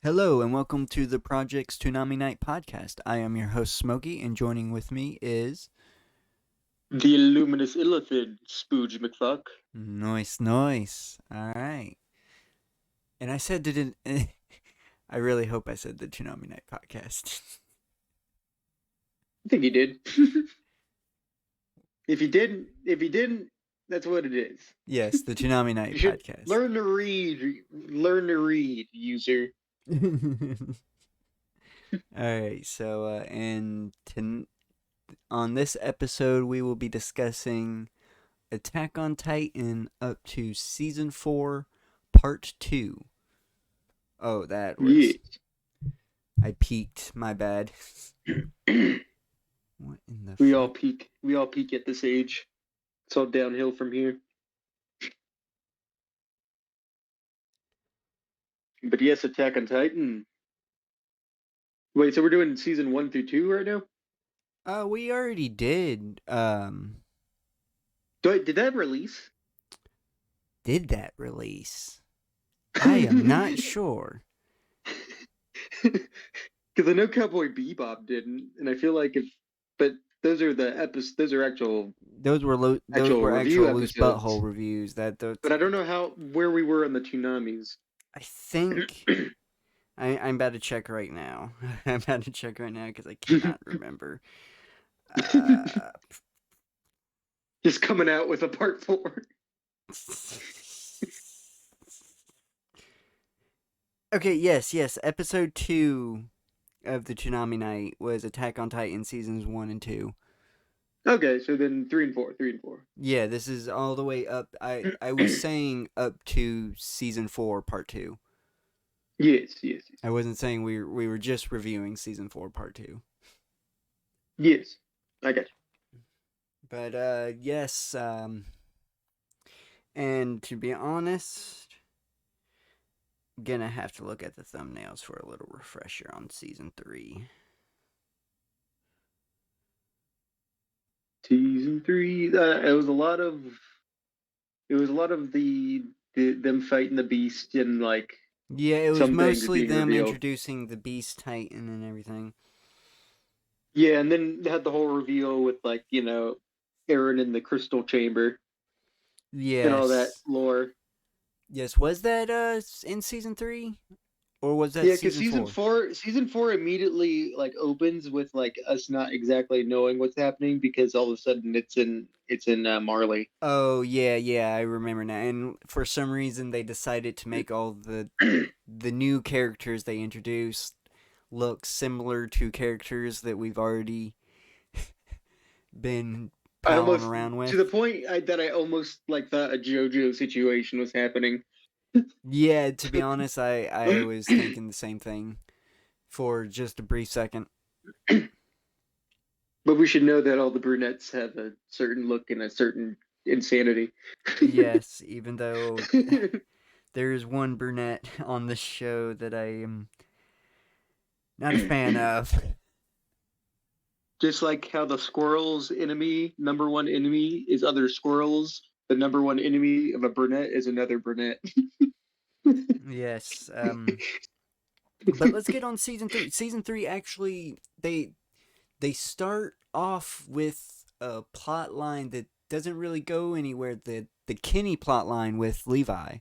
Hello and welcome to the Project's Toonami Night podcast. I am your host Smokey, and joining with me is The Illuminous Illithid, Spooge McFuck. Noise. All right, and I said didn't. I really hope I said the Toonami Night podcast. I think you did. If you didn't, that's what it is. Yes, the Toonami Night You should podcast. learn to read. Learn to read, user. All right, so on this episode we will be discussing Attack on Titan up to season 4, part 2. Oh, that was. Yeah. I peaked. My bad. What in the? We all peak. We all peak at this age. It's all downhill from here. But yes, Attack on Titan. Wait, so we're doing season 1 through 2 right now? We already did. Did that release? Did that release? I am not sure. Because I know Cowboy Bebop didn't, and I feel like but those are the episodes. Those are actual. Those were actual loose butthole reviews. But I don't know where we were on the Toonamis. I think I'm about to check right now. I'm about to check right now because I cannot remember. Just coming out with a part 4. Okay, yes. Episode 2 of the Toonami Night was Attack on Titan seasons 1 and 2. Okay, so then 3 and 4. Yeah, this is all the way up. I was saying up to season 4, part 2. Yes. I wasn't saying we were just reviewing season 4, part 2. Yes, I got you. But yes, and to be honest, gonna have to look at the thumbnails for a little refresher on season 3. Season 3. It was a lot of them fighting the beast and like. Yeah, it was mostly them introducing the Beast Titan and everything. Yeah, and then they had the whole reveal with like Eren in the crystal chamber. Yes. And all that lore. Yes, was that in season 3? Or was that season 4? Season 4 immediately like opens with like us not exactly knowing what's happening because all of a sudden it's in Marley. Oh yeah, I remember now. And for some reason they decided to make all the new characters they introduced look similar to characters that we've already been palling around with. To the point that I almost like thought a JoJo situation was happening. Yeah, to be honest, I was thinking the same thing for just a brief second. But we should know that all the brunettes have a certain look and a certain insanity. Yes, even though there is one brunette on this show that I am not a fan of. Just like how the squirrel's number one enemy is other squirrels, the number one enemy of a brunette is another brunette. Yes. But let's get on season 3. Season 3 actually they start off with a plot line that doesn't really go anywhere. The Kenny plot line with Levi.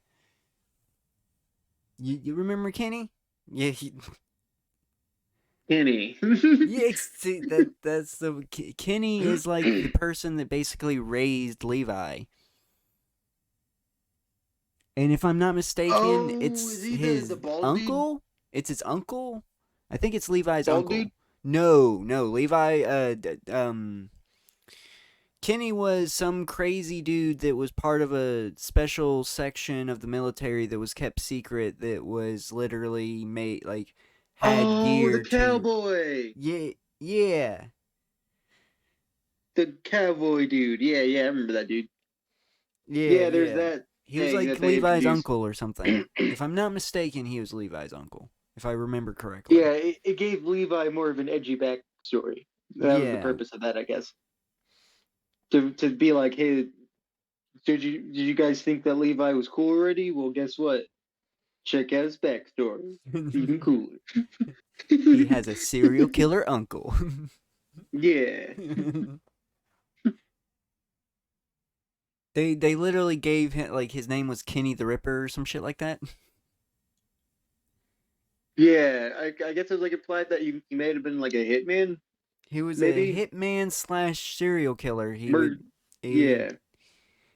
You remember Kenny? Yeah, Kenny. Yeah, see, that's the Kenny is like the person that basically raised Levi. And if I'm not mistaken, it's his uncle. Dude? It's his uncle. I think it's Levi's bald uncle. Dude? No, Levi. Kenny was some crazy dude that was part of a special section of the military that was kept secret. That was literally made like. The cowboy. Yeah. The cowboy dude. Yeah, I remember that dude. Yeah, there's that. He was like Levi's uncle or something. If I'm not mistaken, he was Levi's uncle. If I remember correctly. Yeah, it gave Levi more of an edgy backstory. That was the purpose of that, I guess. To be like, hey, did you guys think that Levi was cool already? Well, guess what? Check out his backstory. Even cooler. He has a serial killer uncle. Yeah. They literally gave him, like, his name was Kenny the Ripper or some shit like that. Yeah, I guess it was like implied that he may have been like a hitman, He was a maybe. hitman slash serial killer. Mur- He would yeah.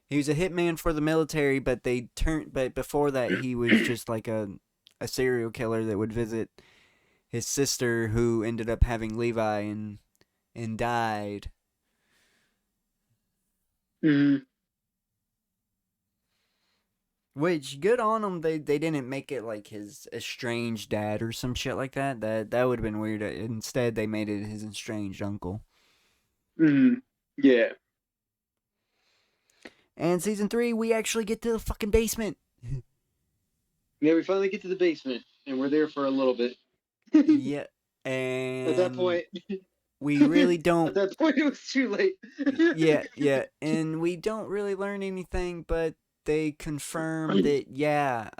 he was a hitman for the military, but before that he was just like a serial killer that would visit his sister, who ended up having Levi and died. Mhm. Which, good on them. They didn't make it like his estranged dad or some shit like that. That would have been weird. Instead, they made it his estranged uncle. Mhm. Yeah. And season 3, we actually get to the fucking basement. Yeah, we finally get to the basement, and we're there for a little bit. Yeah, At that and point, we really at don't. that point, it was too late. Yeah, and we don't really learn anything, but they confirm that, yeah,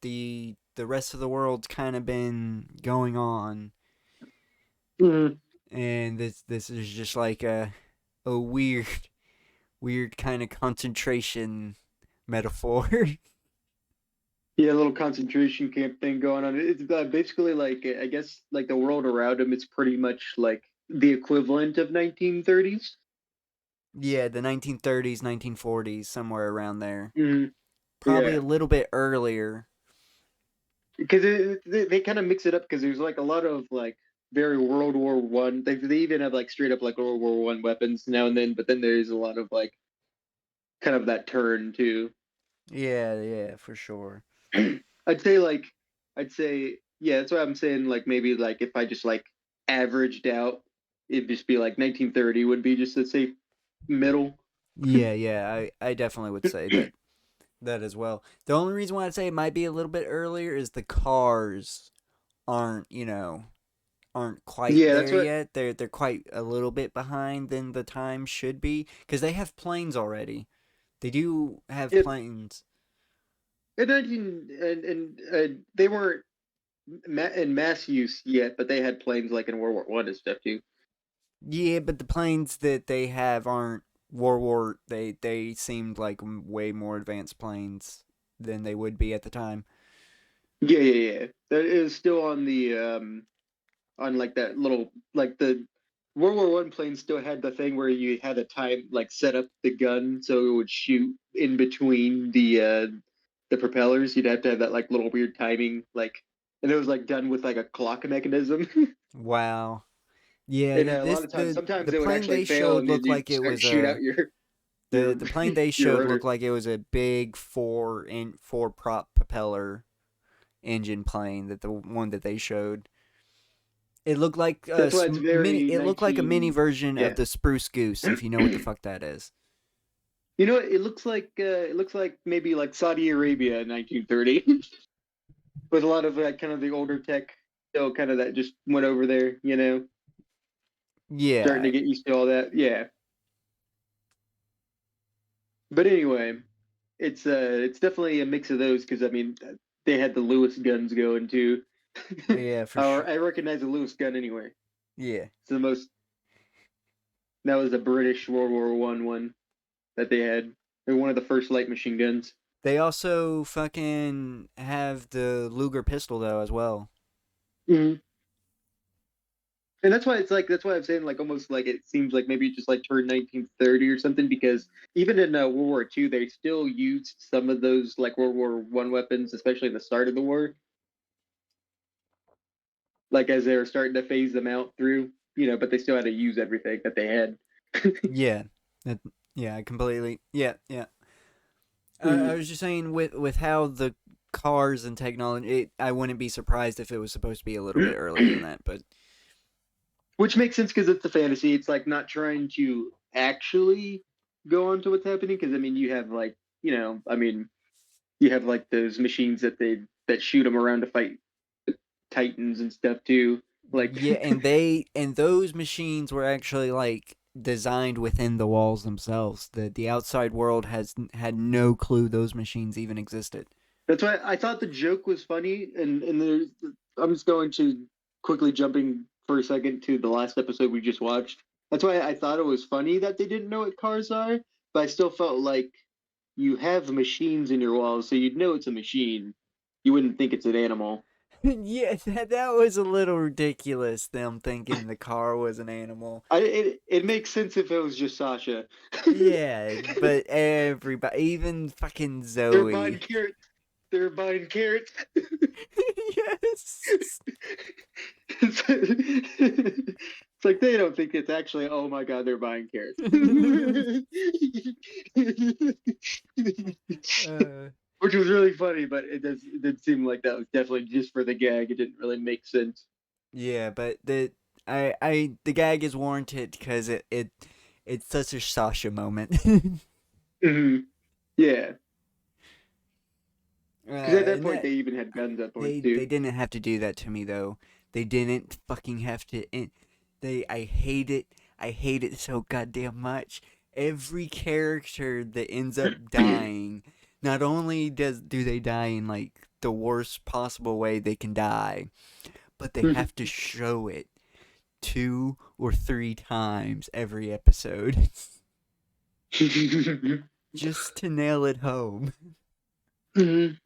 the rest of the world's kind of been going on, Mhm. and this is just like a weird kind of concentration metaphor. Yeah, a little concentration camp thing going on. It's basically like I guess like the world around him. It's pretty much like the equivalent of 1930s. Yeah, the 1930s, 1940s, somewhere around there. Mhm. Probably Yeah, a little bit earlier. because they kind of mix it up because there's like a lot of like very World War One. They even have like straight up like World War One weapons now and then, but then there's a lot of like kind of that turn too. Yeah, for sure. I'd say like I'd say yeah, that's why I'm saying like maybe like if I just like averaged out, it'd just be like 1930 would be just a safe middle. Yeah, I definitely would say that as well. The only reason why I'd say it might be a little bit earlier is the cars aren't, aren't quite Yeah, that's there what yet. They're quite a little bit behind than the time should be, because they have planes already. They do have it planes. in 19 and they weren't in mass use yet, but they had planes like in World War One and stuff too. Yeah, but the planes that they have aren't World War. They seemed like way more advanced planes than they would be at the time. Yeah. That is still on like that little like the World War One plane still had the thing where you had a time like set up the gun so it would shoot in between the propellers. You'd have to have that like little weird timing like, and it was like done with like a clock mechanism. Wow. Yeah, And a lot of times, sometimes the it would plane actually they fail, showed and then looked you like it start was shoot a out your the your the plane they your showed looked rotor. like it was a big four prop propeller engine plane, that the one that they showed. It looked like a That's why it's mini. very It looked like a mini 19. version of Yeah. the Spruce Goose, if you know what the fuck that is. You know, it looks like maybe like Saudi Arabia in 1930, with a lot of like kind of the older tech, still kind of that just went over there. Starting Yeah, to get used to all that. Yeah, but anyway, it's definitely a mix of those because I mean they had the Lewis guns going too. yeah, for sure. I recognize a Lewis gun anyway. Yeah, It's the most that was a British World War one that they had. They're one of the first light machine guns. they also fucking have the Luger pistol though as well. Mhm. And that's why it's like that's why I'm saying like almost like it seems like maybe it just like turned 1930 or something because even in World War II they still used some of those like World War One weapons, especially in the start of the war, like as they were starting to phase them out through, but they still had to use everything that they had. Yeah, that, yeah, I completely. Yeah. I Mhm. was just saying with how the cars and technology, I wouldn't be surprised if it was supposed to be a little bit earlier than that. But Which makes sense because it's a fantasy. It's like not trying to actually go on to what's happening because I mean you have like I mean you have like those machines that shoot them around to fight titans and stuff too. Like, yeah, and those machines were actually like designed within the walls themselves. The outside world has had no clue those machines even existed. That's why I thought the joke was funny, and there's, I'm just going to quickly jumping for a second to the last episode we just watched. That's why I thought it was funny that they didn't know what cars are, but I still felt like you have machines in your walls, so you'd know it's a machine. You wouldn't think it's an animal. Yeah, that was a little ridiculous. Them thinking the car was an animal. It makes sense if it was just Sasha. Yeah, but everybody, even fucking They're buying Zoe. carrots. They're buying carrots. Yes. It's like they don't think it's actually, oh my god, they're buying carrots. uh, Which was really funny, but it did seem like that was definitely just for the gag. It didn't really make sense. yeah, but the gag is warranted because it's such a Sasha moment. Hmm. Yeah, because at that And point that they even had guns at points they too. didn't have to do that to me though. They didn't fucking have to. I hate it. I hate it so goddamn much. Every character that ends up dying, not only do they die in like the worst possible way they can die, but they have to show it 2 or 3 times every episode just to nail it home. Mhm.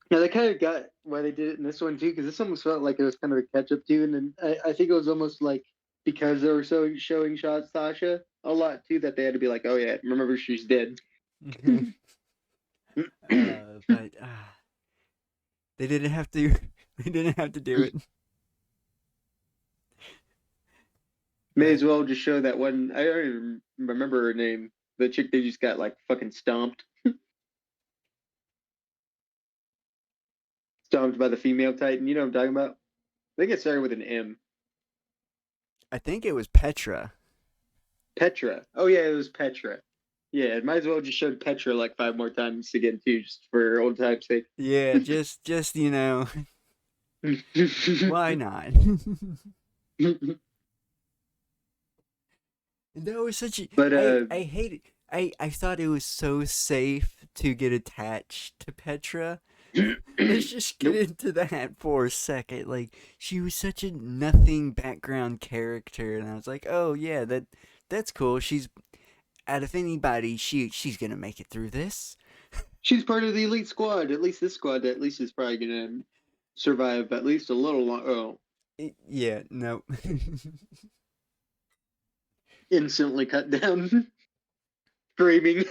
Yeah, they kind of got why they did it in this one too, because this almost felt like it was kind of a catch up too, and then I think it was almost like because they were so showing shots Sasha a lot too that they had to be like, oh yeah, remember she's dead. But they didn't have to. They didn't have to do it. May as But well just show that one. I don't even remember her name. The chick they just got like fucking stomped by the female Titan. You know what I'm talking about? I think it started with an M. I think it was Petra. Petra. Oh yeah, it was Petra. Yeah, it might as well just showed Petra like 5 more times again too, just for old time's sake. Yeah, just why not? That was such a But I hate it. I thought it was so safe to get attached to Petra. Let's just get nope. into that for a second. Like she was such a nothing background character, and I was like, oh yeah, that's cool. She's out of anybody, she's gonna make it through this. She's part of the elite squad. At least this squad at least is probably gonna survive at least a little long. Oh, Yeah, no. instantly cut down, screaming.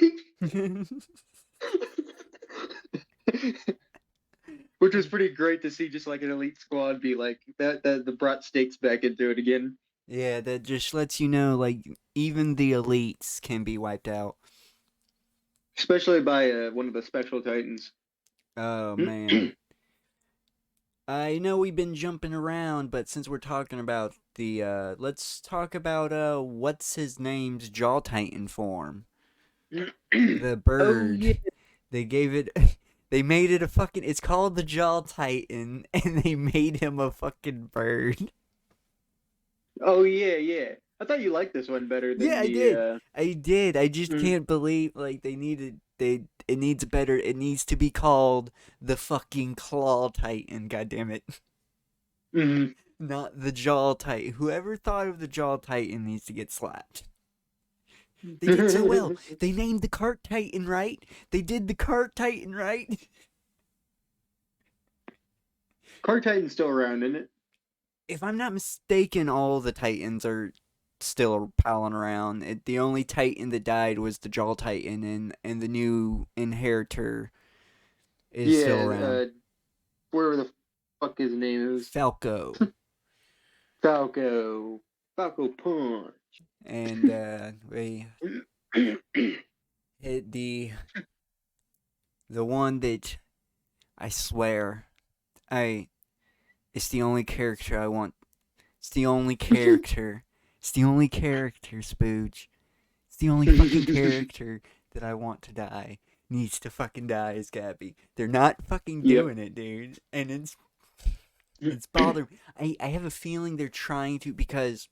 Which was pretty great to see just like an elite squad be like that brought stakes back into it again. Yeah, that just lets you know, like, even the elites can be wiped out. Especially by one of the special titans. Oh, man. I know we've been jumping around, but since we're talking about let's talk about, what's his name's Jaw Titan form. The Oh yeah. bird. They gave it, they made it a fucking, it's called the Jaw Titan, and they made him a fucking bird. Oh yeah, yeah. I thought you liked this one better Yeah, than I the did. I did. I just mm, can't believe like it needs better. It needs to be called the fucking Claw Titan. God damn it, mm. not the Jaw Titan. Whoever thought of the Jaw Titan needs to get slapped. They did so well. They named the Cart Titan right. They did the Cart Titan right. Car Titan's still around, isn't it? If I'm not mistaken, all the Titans are still palling around. The only Titan that died was the Jaw Titan, and the new inheritor is still Yeah, around. whatever the fuck his name is. Falco. Falco. Falco Punch. And we hit the one that I swear I it's the only character I want. It's the only character. It's the only character, Spooge. It's the only fucking character that I want to die. Needs to fucking die is Gabby. They're not fucking Yep. doing it, dude. And it's bothering me. I have a feeling they're trying to because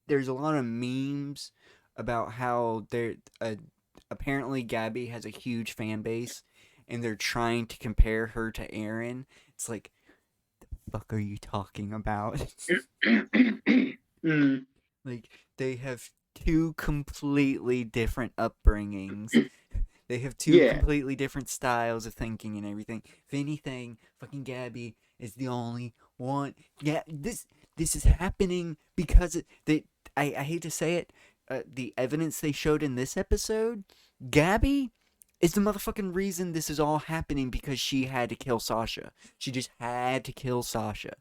there's a lot of memes about how apparently Gabby has a huge fan base, and they're trying to compare her to Eren. It's like, the fuck are you talking about? Mm, Like, they have two completely different upbringings. They have two yeah, completely different styles of thinking and everything. If anything, fucking Gabby is the only one. Yeah, this is happening because I hate to say it, the evidence they showed in this episode, Gabby is the motherfucking reason this is all happening because she had to kill Sasha. She just had to kill Sasha.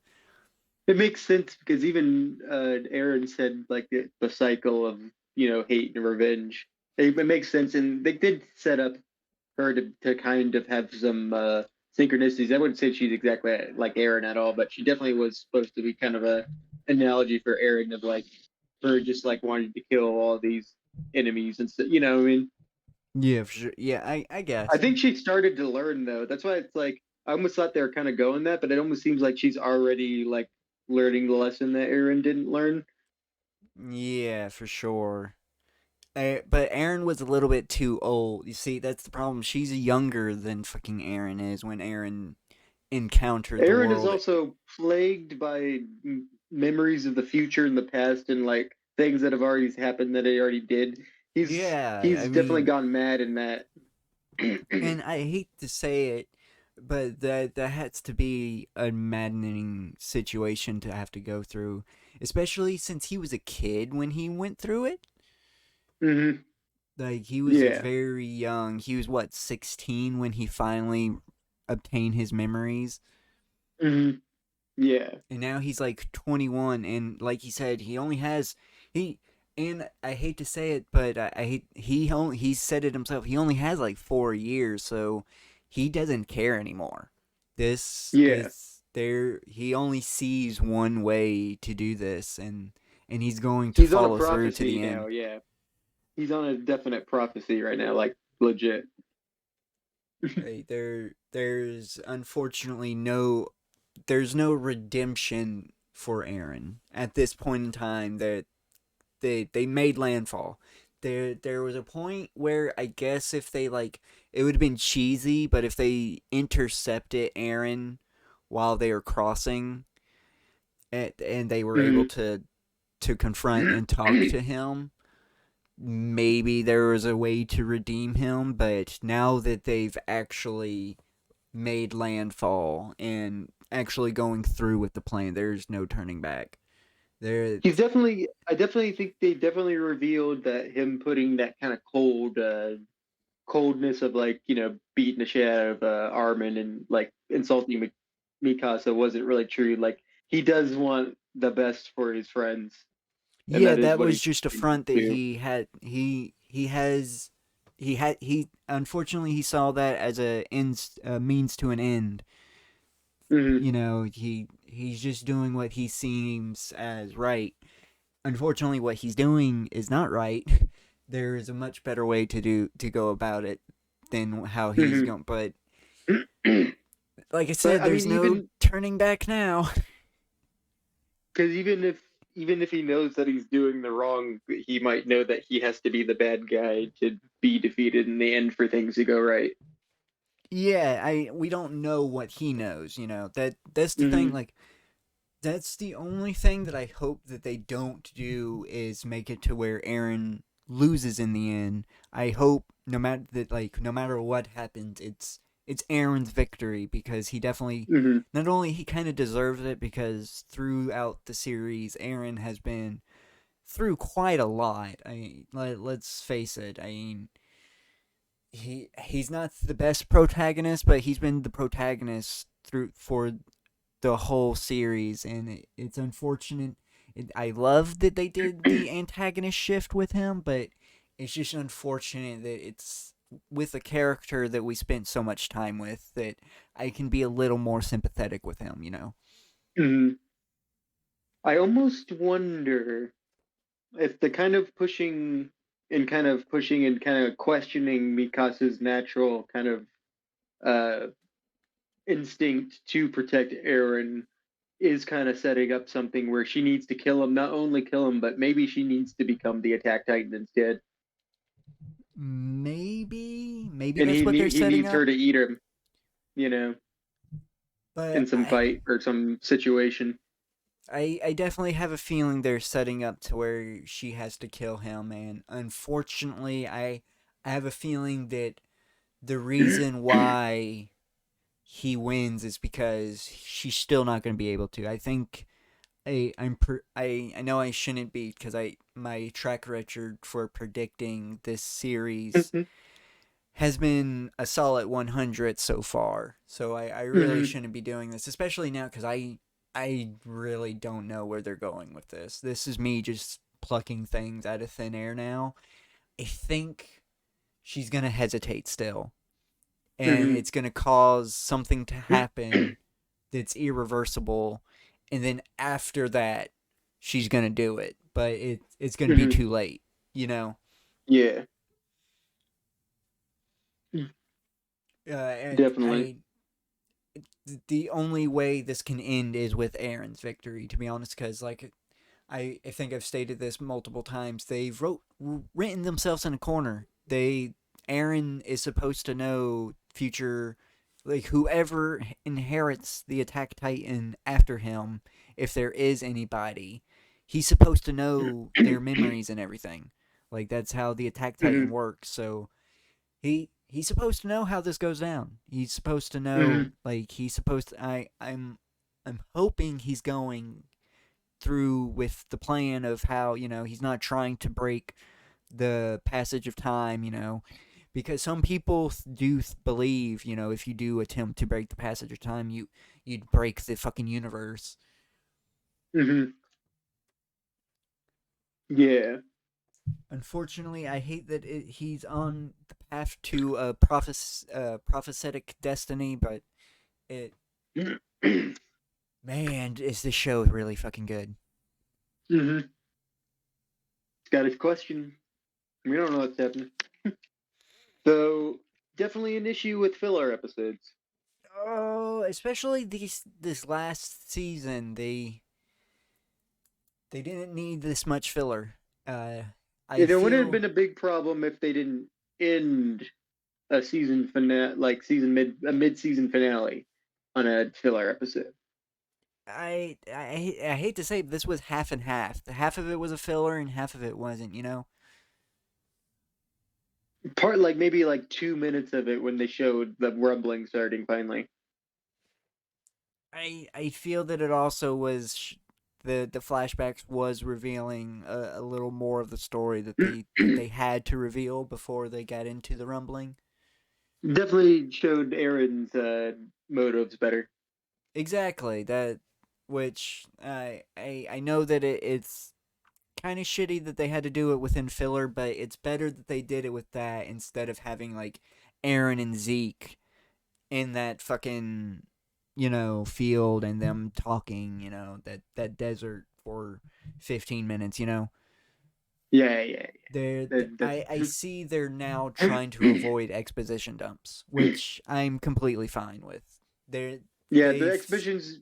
it makes sense because even Aaron said like the cycle of hate and revenge. It makes sense, and they did set up her to kind of have some synchronicities. I wouldn't say she's exactly like Aaron at all, but she definitely was supposed to be kind of a analogy for Aaron of like her just like wanting to kill all these enemies and stuff. I mean, Yeah, for sure. Yeah, I I guess. think she started to learn though. That's why it's like I almost thought they were kind of going that, but it almost seems like she's already like learning the lesson that Aaron didn't learn. Yeah, for sure. But Aaron was a little bit too old. You see, that's the problem. She's younger than fucking Aaron is when Aaron encountered the Aaron is world. also plagued by memories of the future and the past and like things that have already happened that he already did. He's Yeah, I he's definitely mean, gone mad in that. and I hate to say it, but that has to be a maddening situation to have to go through, especially since he was a kid when he went through it. Hmm. Like he was Yeah. very young. He was what, 16 when he finally obtained his memories. Hmm. Yeah. And now he's like 21, and like he said, he only has he and I hate to say it, but I hate he said it himself. He only has like 4 years, so he doesn't care anymore. Yeah. This there he only sees one way to do this, and he's going to He's on a follow through to prophecy the now. end. Yeah. He's on a definite prophecy right now, like legit. There's unfortunately there's no redemption for Aaron at this point in time. That they made landfall. There was a point where I guess if they like, it would have been cheesy, but if they intercepted Aaron while they were crossing, and they were able Hmm. to confront and talk to him, maybe there was a way to redeem him. But now that they've actually made landfall and actually going through with the plan, there's no turning back. There, He's definitely. I definitely think they definitely revealed that him putting that kind of coldness of like beating the shit out of Armin and like insulting Mikasa wasn't really true. Like he does want the best for his friends, and yeah, that is that what was he just a continues front that to he unfortunately he saw that as a means to an end. do. Hmm. You know, he's just doing what he seems as right. Unfortunately, what he's doing is not right. There is a much better way to go about it than how he's Hmm. going. But like I But said, I mean, there's no turning back now. because even if he knows that he's doing the wrong, he might know that he has to be the bad guy to be defeated in the end for things to go right. Yeah, I we don't know what he knows. You know that's the thing. Hmm. Like that's the only thing that I hope that they don't do is make it to where Aaron loses in the end. I hope no matter what happens, it's Aaron's victory because he definitely Hmm. not only he kind of deserves it because throughout the series Aaron has been through quite a lot. Let's face it. I mean, he's not the best protagonist, but he's been the protagonist through for the whole series, and it's unfortunate. I love that they did the antagonist shift with him, but it's just unfortunate that it's with a character that we spent so much time with that I can be a little more sympathetic with him, you know? Hmm. I almost wonder if the kind of pushing and kind of questioning Mikasa's natural kind of uh, instinct to protect Aaron is kind of setting up something where she needs to kill him, not only kill him, but maybe she needs to become the Attack Titan instead. Maybe and that's what they're he setting needs her up. to eat him, you know, in But some fight or some situation. I definitely have a feeling they're setting up to where she has to kill him, and unfortunately, I have a feeling that the reason why he wins is because she's still not going to be able to. I think I know I shouldn't be because I my track record for predicting this series Hmm. has been a solid 100 so far. So I really Hmm. shouldn't be doing this, especially now because I really don't know where they're going with this. This is me just plucking things out of thin air now. I think she's gonna hesitate still, and Hmm. it's gonna cause something to happen that's irreversible, and then after that, she's gonna do it. But it's gonna be Hmm. too late, you know. Yeah, And definitely. the only way this can end is with Aaron's victory, to be honest, because like I think I've stated this multiple times. They've written themselves in a corner. Aaron is supposed to know future, like whoever inherits the Attack Titan after him, if there is anybody, he's supposed to know their memories and everything. Like that's how the Attack Titan Hmm. works. So he's supposed to know how this goes down. He's supposed to know, Hmm. like he's supposed to. I'm hoping he's going through with the plan of how he's not trying to break the passage of time. Because some people do believe if you do attempt to break the passage of time, you'd break the fucking universe. Hmm. Yeah. Unfortunately, I hate that he's on the path to a prophetic destiny, but it Hmm. man, is this show really fucking good. It's got a question. We don't know what's happening. So definitely an issue with filler episodes. Oh, especially this last season, they didn't need this much filler. Uh, I It wouldn't have feel been a big problem if they didn't end a season finale, like season a mid season finale, on a filler episode. I hate to say, but this was half and half. Half of it was a filler, and half of it wasn't. Part like maybe like 2 minutes of it when they showed the rumbling starting finally. I feel that it also was the flashbacks was revealing a little more of the story that they had to reveal before they got into the rumbling. Definitely showed Aaron's motives better. Exactly that, which I know that it's kind of shitty that they had to do it within filler, but it's better that they did it with that instead of having like Aaron and Zeke in that fucking field and them talking that desert for 15 minutes. Yeah, yeah, they're yeah. I see they're now trying to avoid exposition dumps, which I'm completely fine with. They're Yeah, the they've exposition's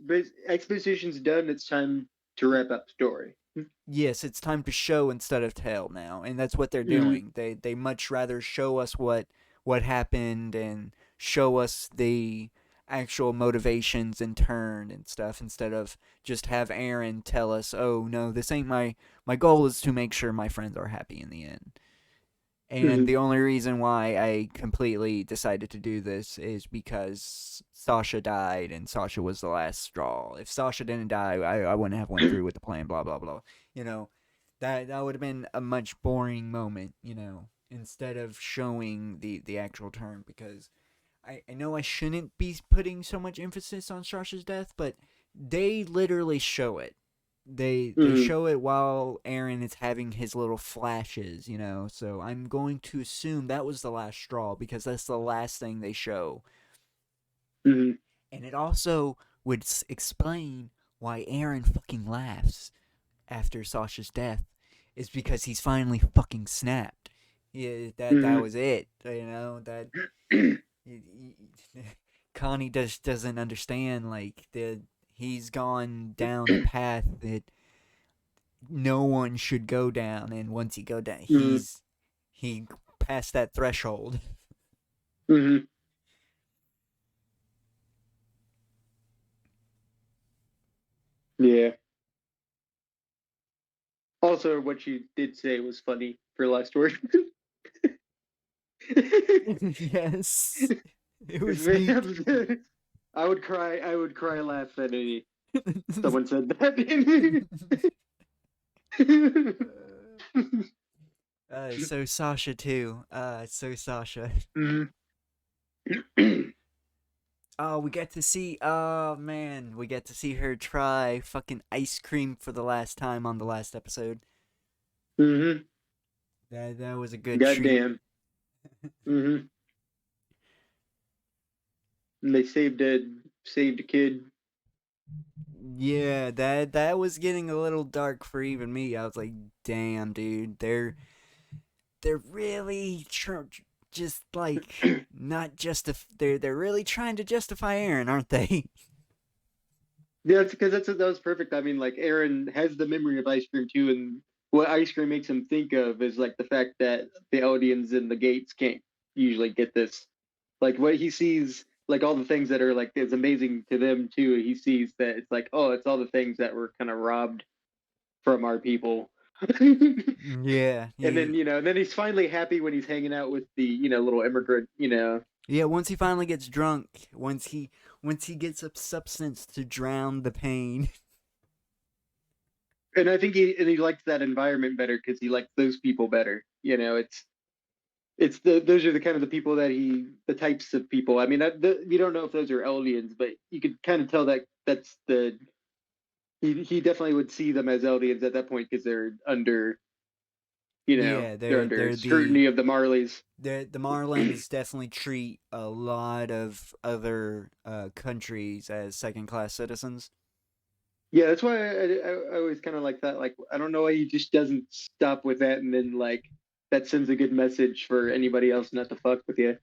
done. It's time to wrap up story. Yes, it's time to show instead of tell now, and that's what they're Hmm. doing. They much rather show us what happened and show us the actual motivations and turn and stuff instead of just have Aaron tell us, "Oh no, this ain't my goal is to make sure my friends are happy in the end." And Hmm. the only reason why I completely decided to do this is because Sasha died, and Sasha was the last straw. If Sasha didn't die, I wouldn't have went through with the plan. Blah blah blah. You know, that would have been a much boring moment. Instead of showing the actual turn, because I know I shouldn't be putting so much emphasis on Sasha's death, but they literally show it. They Hmm. show it while Aaron is having his little flashes. So I'm going to assume that was the last straw because that's the last thing they show. Hmm. And it also would explain why Aaron fucking laughs after Sasha's death is because he's finally fucking snapped. Yeah, that Hmm. was it. That Connie doesn't understand like the he's gone down a path that no one should go down, and once he go down, Hmm. he past that threshold. Hmm. Yeah. Also, what you did say was funny for last word. Yes, it was neat. I would cry. I would cry laugh at any someone said that. So Sasha too. So Sasha. Mhm. Oh, we get to see. Oh man, we get to see her try fucking ice cream for the last time on the last episode. Mhm. That was a good treat. Goddamn. Mhm. And they saved a kid. Yeah, that was getting a little dark for even me. I was like, damn, dude, they're really just like not they're really trying to justify Aaron, aren't they? Yeah, it's because that was perfect. I mean, like Aaron has the memory of ice cream too, and what ice cream makes him think of is like the fact that the Eldians and the Gates can't usually get this. Like what he sees, like all the things that are like it's amazing to them too. He sees that it's like, oh, it's all the things that were kind of robbed from our people. And Yeah, then and then he's finally happy when he's hanging out with the little immigrant. yeah. Once he finally gets drunk, once he gets a substance to drown the pain. And I think he likes that environment better because he likes those people better. It's those are the kind of the people that the types of people. I mean, you don't know if those are Eldians, but you could kind of tell that that's the he definitely would see them as Eldians at that point because they're under Yeah, they're under scrutiny of the Marleys. the Marlins definitely treat a lot of other countries as second class citizens. Yeah, that's why I always kind of like that. Like, I don't know why he just doesn't stop with that, and then like that sends a good message for anybody else not to fuck with you.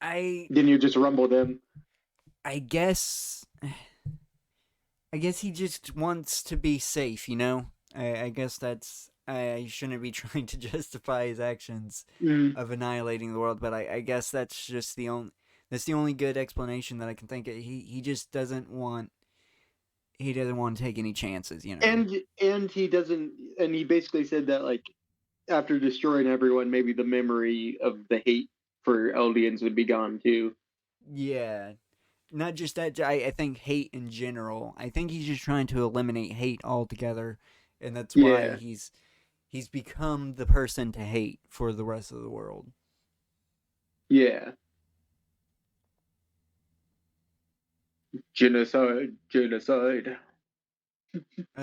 I Then you just rumble them. I guess I guess he just wants to be safe, you know? I guess that's. I shouldn't be trying to justify his actions Mm. of annihilating the world, but I guess that's just the only. That's the only good explanation that I can think of. He just doesn't want. He doesn't want to take any chances, you know? And he doesn't, and he basically said that like after destroying everyone, maybe the memory of the hate for Eldians would be gone too. Yeah. Not just that, I think hate in general. I think he's just trying to eliminate hate altogether. And that's why Yeah, he's become the person to hate for the rest of the world. yeah. Genocide, genocide.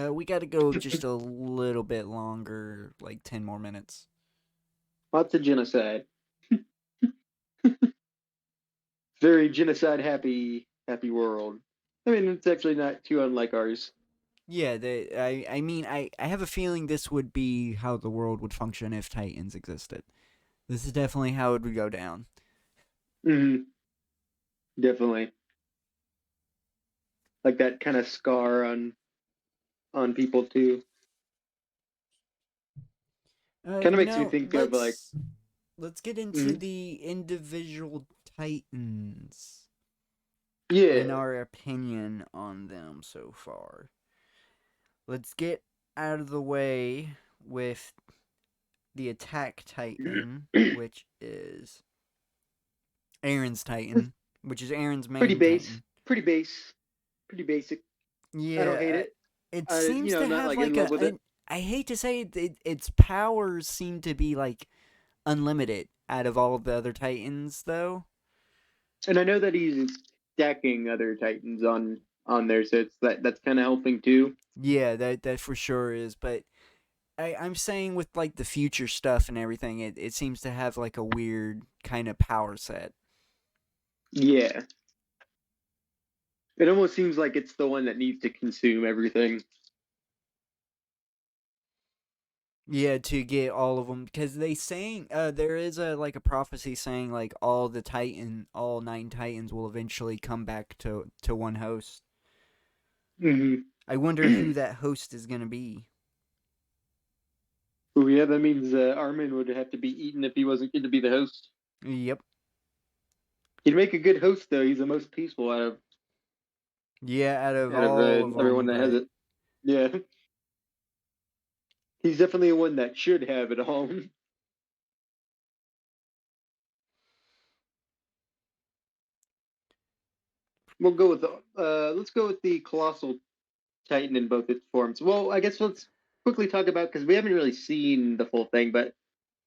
We got to go just a little bit longer, like 10 more minutes. Lots of genocide. Very genocide happy world. I mean, it's actually not too unlike ours. Yeah, I mean, I have a feeling this would be how the world would function if Titans existed. This is definitely how it would go down. Hmm. Definitely. Like that kind of scar on people too. Kind of You makes me know, think of like, let's get into mhm. the individual Titans and Yeah. our opinion on them so far. Let's get out of the way with the Attack Titan, which is Aaron's Titan, which is Aaron's Pretty main base, Titan. pretty base, pretty basic. I don't hate Yeah, it. it I seems to not have like in love with it. I hate to say its powers seem to be like unlimited out of all of the other Titans, though. And I know that he's stacking other Titans on there, so it's that's kind of helping too. Yeah, that for sure is. But I'm saying with like the future stuff and everything, it seems to have like a weird kind of power set. Yeah. It almost seems like it's the one that needs to consume everything. Yeah, to get all of them because they saying there is a like a prophecy saying like all nine Titans will eventually come back to one host. Hmm. I wonder who that host is gonna be. Oh yeah, that means Armin would have to be eaten if he wasn't going to be the host. Yep. He'd make a good host though. He's the most peaceful Yeah, out of out of all of everyone them, that has but it. Yeah, he's definitely one that should have it all. We'll go with let's go with the Colossal Titan in both its forms. Well, I guess let's quickly talk about because we haven't really seen the full thing, but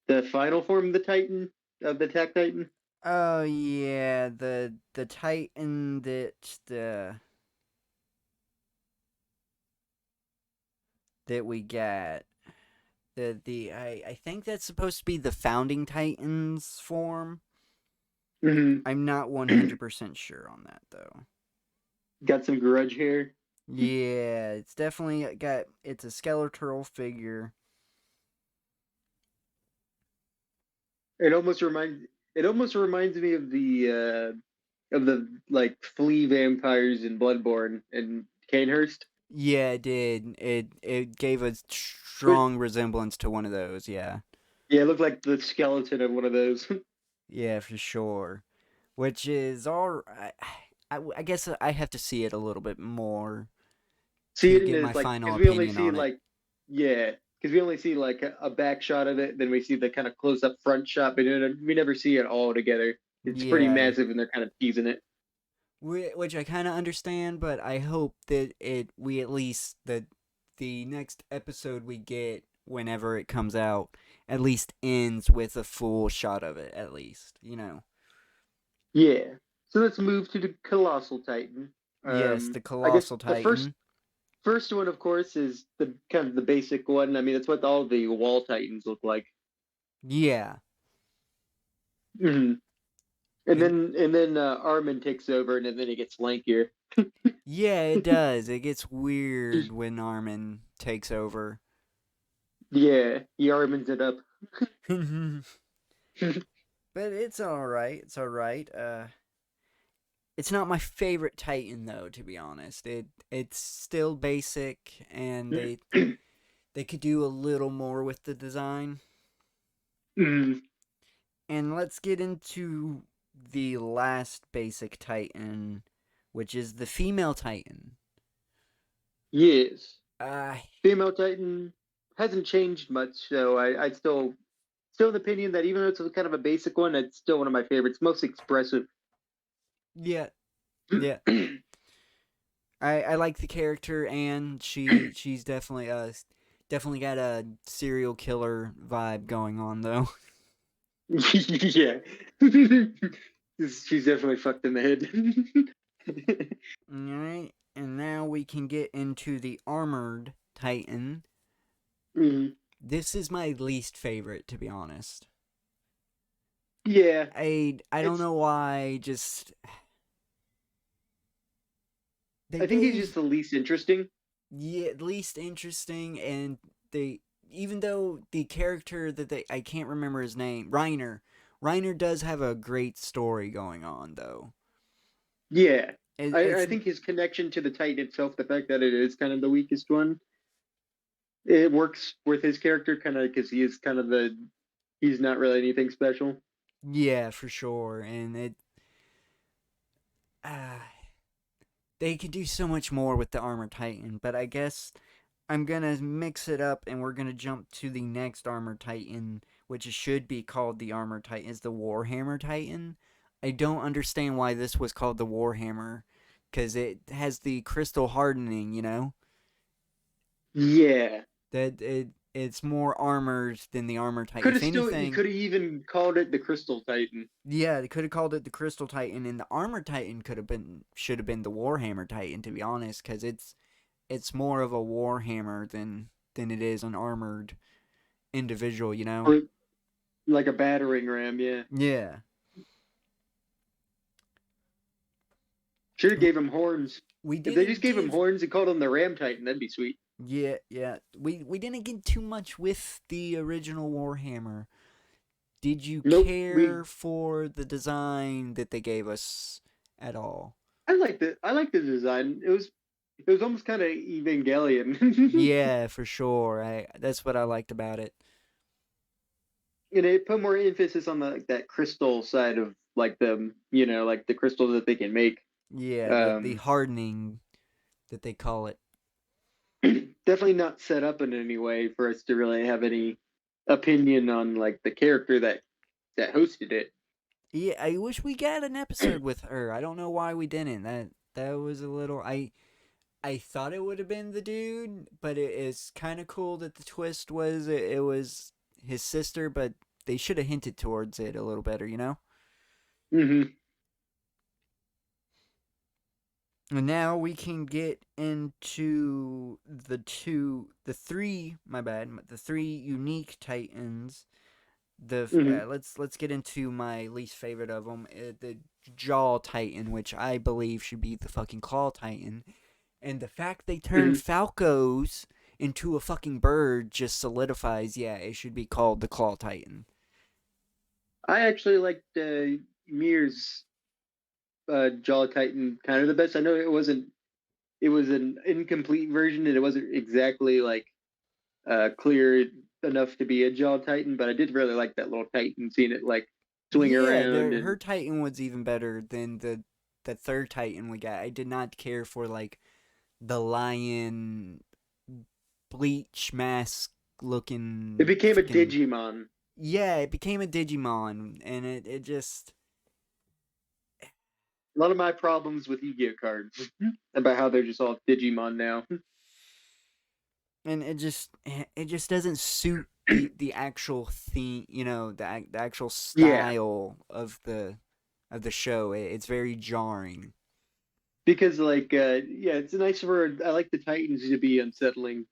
the final form of the Titan of the Attack Titan. oh yeah, the Titan that we got. I think that's supposed to be the founding Titans form. Hmm. I'm not 100% sure on that though. Got some grudge here. Yeah, it's definitely got it's a skeletal figure. It almost reminds it almost reminds me of the like flea vampires in Bloodborne and Canehurst. Yeah, it did. It gave a But strong resemblance to one of those, yeah. yeah, it looked like the skeleton of one of those. Yeah, for sure. Which is all I guess I have to see it a little bit more See to it in give my this like final because we only opinion see on it. like yeah because we only see like a back shot of it, then we see the kind of close up front shot, but we never see it all together. It's pretty Yeah, massive, and they're kind of teasing it. which I kind of understand, but I hope that it we at least the next episode we get whenever it comes out at least ends with a full shot of it at least, you know. Yeah. So let's move to the Colossal Titan. Yes, the I guess Colossal the Titan. first one, of course, is the kind of the basic one. I mean, that's what all the Wall Titans look like. Yeah. Hmm. And And then Armin takes over, and then it gets lankier. yeah, it does. It gets weird when Armin takes over. Yeah, he Armins it up. But it's all right. It's all right. It's not my favorite Titan though, to be honest. It's still basic, and they could do a little more with the design. Mm, And let's get into the last basic Titan, which is the female Titan. yes. Uh Female Titan hasn't changed much, so I still the opinion that even though it's kind of a basic one, it's still one of my favorites, most expressive. yeah, yeah. I like the character, and she's definitely got a serial killer vibe going on though. Yeah. She's definitely fucked in the head. All right, and now we can get into the armored Titan. Mm, This is my least favorite, to be honest. yeah, I don't it's. know why. Just they I think he's gave just the least interesting. yeah least interesting, and they even though the character that they I can't remember his name Reiner. Reiner does have a great story going on though. Yeah, I It's think his connection to the Titan itself, the fact that it is kind of the weakest one, it works with his character kind of because he is kind of the he's not really anything special. yeah for sure, and it uh, they could do so much more with the armor titan, but I guess I'm gonna mix it up and we're gonna jump to the next armor titan, which should be called the armor titan, is the Warhammer Titan. I don't understand why this was called the Warhammer, because it has the crystal hardening, you know? Yeah, That it's more armored than the armor titan. could If have still you anything, could have even called it the Crystal Titan. yeah, they could have called it the Crystal Titan, and the Armor Titan could have been should have been the Warhammer Titan, to be honest, because it's more of a Warhammer than it is an armored individual, you know? Or like a battering ram, yeah. Yeah. Should have gave him horns. We If they just didn't gave him give horns and called him the Ram Titan, that'd be sweet. yeah. We didn't get too much with the original Warhammer. Did you Nope. We care for the design that they gave us at all? I liked the design. It was almost kind of Evangelion. Yeah, for sure. I That's what I liked about it. and they put more emphasis on the like that crystal side of like the like the crystals that they can make. Yeah, the Um, hardening that they call it. definitely not set up in any way for us to really have any opinion on like the character that hosted it. Yeah, I wish we got an episode with her. I don't know why we didn't. That was a little. I thought it would have been the dude, but it is kind of cool that the twist was it was his sister, but they should have hinted towards it a little better, you know? Hmm. And now we can get into the three, my bad, the three unique Titans. Hmm. Let's get into my least favorite of them, the Jaw Titan, which I believe should be the fucking Claw Titan. And the fact they turned Hmm. Falcos into a fucking bird just solidifies, yeah, it should be called the Claw Titan. I actually liked Mir's Jaw Titan kind of the best. I know it was an incomplete version and it wasn't exactly like clear enough to be a Jaw Titan, but I did really like that little Titan, seeing it like swing Yeah, around her and Titan was even better than the third Titan we got. I did not care for like the lion bleach mask it looking became a freaking. Digimon. Yeah, it became a Digimon, and it just A lot of my problems with Yu-Gi-Oh cards about how they're just all Digimon now. and it just doesn't suit the actual theme, you know, the actual Yeah, style of the show. It's very jarring. because like yeah, it's nice for I like the Titans to be unsettling,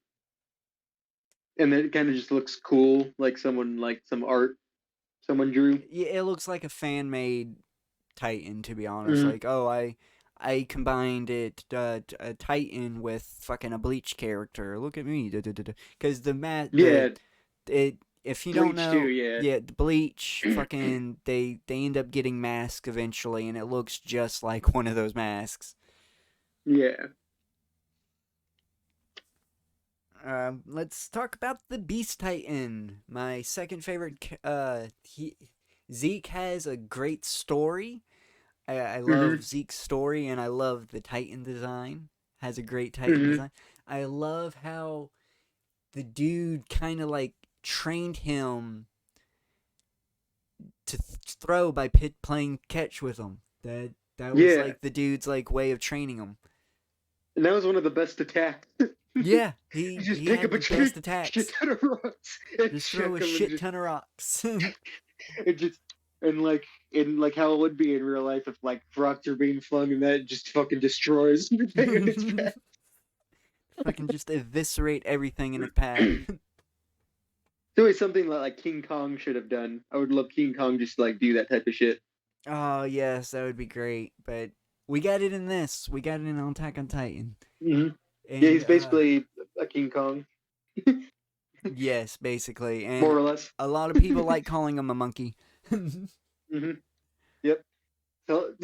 and then it kind of just looks cool, like some art someone drew. Yeah, it looks like a fan made Titan, to be honest. Hmm. Like, oh, I combined a Titan with fucking a Bleach character. Look at me, because Yeah, it if you don't Bleach too. know, Yeah, yeah, the Bleach fucking they end up getting masks eventually, and it looks just like one of those masks. yeah. Let's talk about the Beast Titan, my second favorite. Zeke has a great story. I love Hmm. Zeke's story, and I love the Titan design. Has a great Titan Hmm. design. I love how the dude kind of like trained him to throw by playing catch with him. That was Yeah, like the dude's like way of training him. and that was one of the best attacks. Yeah, You just he pick up had a the best shit attacks. ton of rocks and Just throw chuck a them, and shit ton of rocks. it just and like in like how it would be in real life if like rocks are being flung and that just fucking destroys everything in its path. Fucking just eviscerate everything in its path. It's always something like King Kong should have done. I would love King Kong just to like do that type of shit. Oh yes, that would be great. But we got it in this. We got it in Attack on Titan. Hmm. Yeah, And he's basically a King Kong, yes, basically. more And or less. a lot of people like calling him a monkey. Hmm. Yep. So,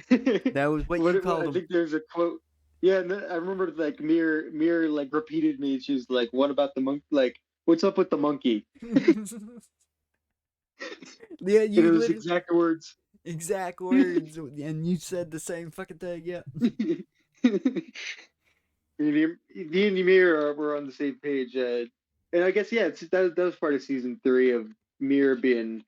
That was what you what called I him. think there's a quote. Yeah, and I remember like Mir like repeated me. She's like, "What about the monkey? Like, what's up with the monkey?" Yeah, And you it was literally exact words. exact words, and you said the same fucking thing. Yeah. Me and Ymir were on the same page, and I guess yeah, that was part of season 3 of Mir being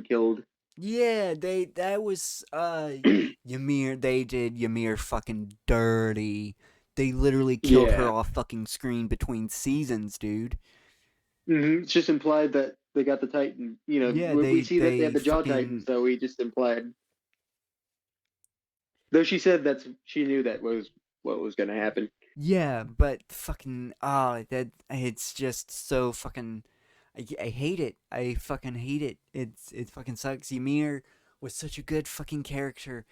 killed. Yeah, they that was Ymir. They did Ymir fucking dirty. They literally killed her Yeah. off fucking screen between seasons, dude. It's just implied that they got the Titan. Yeah, We see that they have they the Jaw Titan, fucking so we just implied. Though she said she knew that was what was going to happen. yeah, but fucking that it's just so fucking. I hate it. I fucking hate it. It fucking sucks. Ymir was such a good fucking character.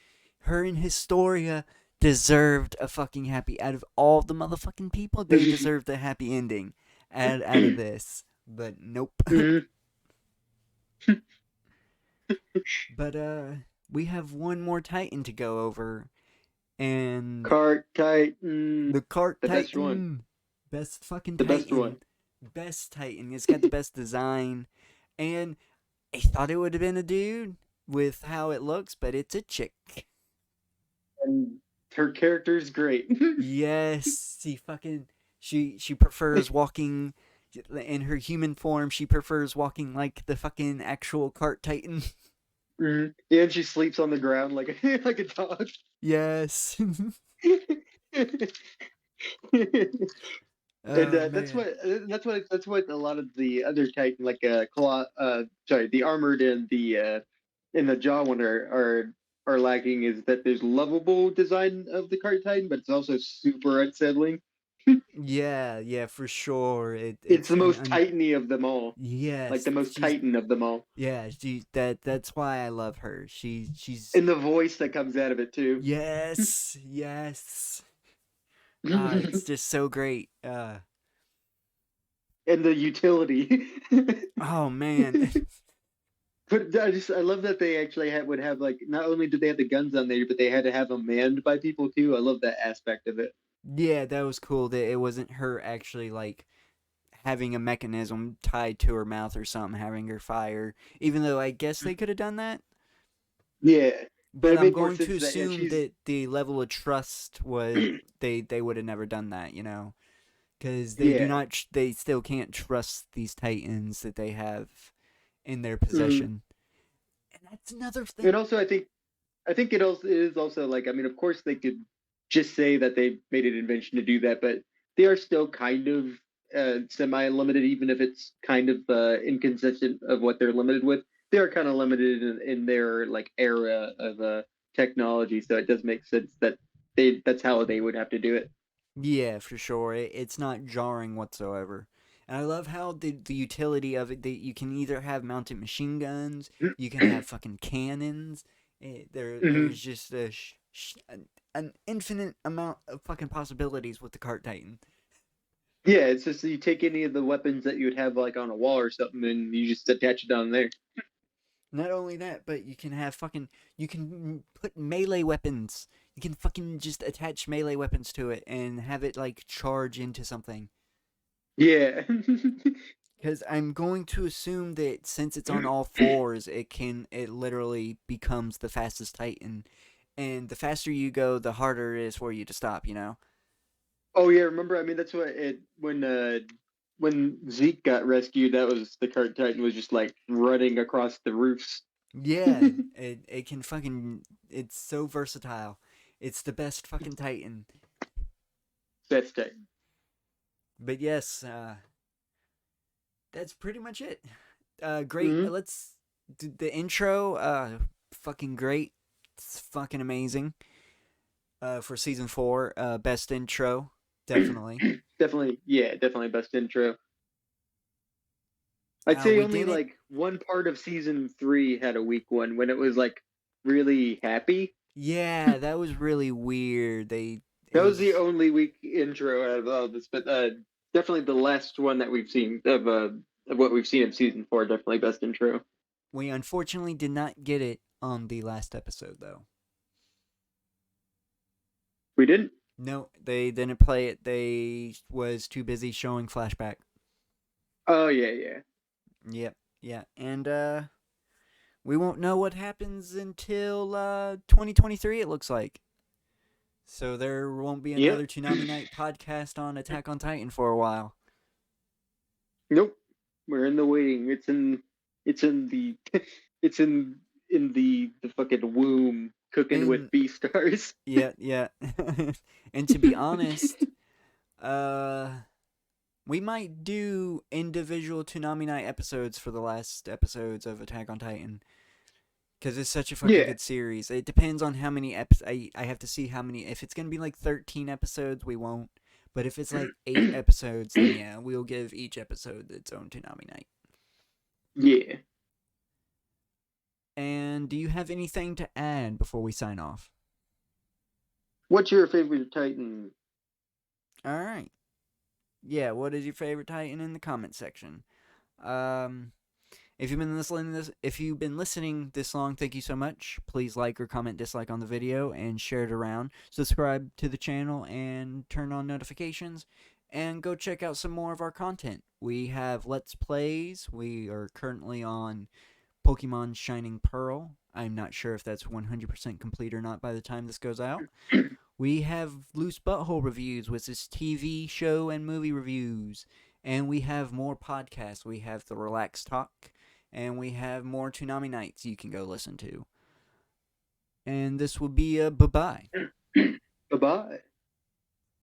Her and Historia deserved a fucking happy. Out of all the motherfucking people, they deserved a happy ending. Out of this, but nope. Mhm. But we have one more Titan to go over, and Cart Titan, the Cart the best one, Titan, best fucking the best Titan. one. Best Titan. It's got the best design. And I thought it would have been a dude with how it looks, but it's a chick. And her character's great. Yes, she prefers walking in her human form. She prefers walking like the fucking actual cart titan. Mhm. Yeah, and she sleeps on the ground like a like a dog. Yes. And Oh man. that's what a lot of the other Titan like sorry, the armored and the jaw one are lacking, is that there's lovable design of the cart Titan, but it's also super unsettling. Yeah, yeah, for sure. It's It's the an most Titany of them all, like yes. the most Titan of them all, That's why I love her. She's and the voice that comes out of it too, yes, yes. It's and just so great. the utility. Oh man. But I love that they actually would have, like, not only did they have the guns on there, but they had to have them manned by people too. I love that aspect of it. Yeah, that was cool that it wasn't her actually like having a mechanism tied to her mouth or something, having her fire. Even though I guess they could have done that, Yeah, but but it I'm made more going to sense that, yeah, assume she's that the level of trust was they would have never done that, because they do yeah. not they still can't trust these titans that they have in their Mhm. possession. And that's another And thing. also, I think it is also, like, I mean, of course they could just say that they made an invention to do that, but they are still kind of semi-limited, even if it's kind of inconsistent of what they're limited with. They are kind of limited in their like era of technology, so it does make sense that that's how they would have to do it. Yeah, for sure. It's not jarring whatsoever. And I love how the utility of it, that you can either have mounted machine guns, you can have fucking cannons. There's Mhm. just an infinite amount of fucking possibilities with the Cart Titan. Yeah, it's just you take any of the weapons that you would have like on a wall or something, and you just attach it down there. Not only that, but you can put melee weapons. You can fucking just attach melee weapons to it and have it like charge into something. Yeah. Because I'm going to assume that since it's on all fours, it literally becomes the fastest Titan, and the faster you go, the harder it is for you to stop. Oh yeah, remember? I mean, that's what it when Zeke got rescued. That was the Cart Titan was just like running across the roofs. Yeah, it can fucking it's so versatile. It's the best fucking Titan. That's Titan. But yes, that's pretty much it. Great. Hmm. Let's the intro. Fucking great. It's fucking amazing. For season 4, best intro, definitely. Definitely, yeah, definitely best intro. I'd say We only didn't. like one part of season 3 had a weak one when it was like really happy. Yeah, that was really weird. It That was the was. only weak intro out of all this, but definitely the last one that we've seen of what we've seen in season 4. Definitely best intro. We unfortunately did not get it on the last episode, though. We didn't. No, they didn't play it. They was too busy showing flashback. Oh yeah, yeah. Yep, yeah, and we won't know what happens until 2023. It looks like. So there won't be Yep. another Toonami Night podcast on Attack on Titan for a while. Nope. We're in the waiting. It's in the it's in the fucking womb cooking with And B stars. yeah, yeah. And to be honest, uh we might do individual Toonami Night episodes for the last episodes of Attack on Titan, because it's such a fucking Yeah. good series. It depends on how many episodes. I have to see how many. If it's gonna be like 13 episodes, we won't. But if it's like 8 episodes, then yeah, we'll give each episode its own Toonami Night. Yeah. And do you have anything to add before we sign off? What's your favorite Titan? All right. Yeah, what is your favorite Titan in the comment section? Um, if you've been listening this long, thank you so much. Please like or comment dislike on the video and share it around. Subscribe to the channel and turn on notifications. and go check out some more of our content. We have Let's Plays. We are currently on Pokemon Shining Pearl. I'm not sure if that's 100% complete or not by the time this goes out. We have Loose Butthole Reviews, which is TV show and movie reviews. And we have more podcasts. We have the Relax Talk, and we have more Toonami Nights you can go listen to. And this will be a bye-bye. Bye bye.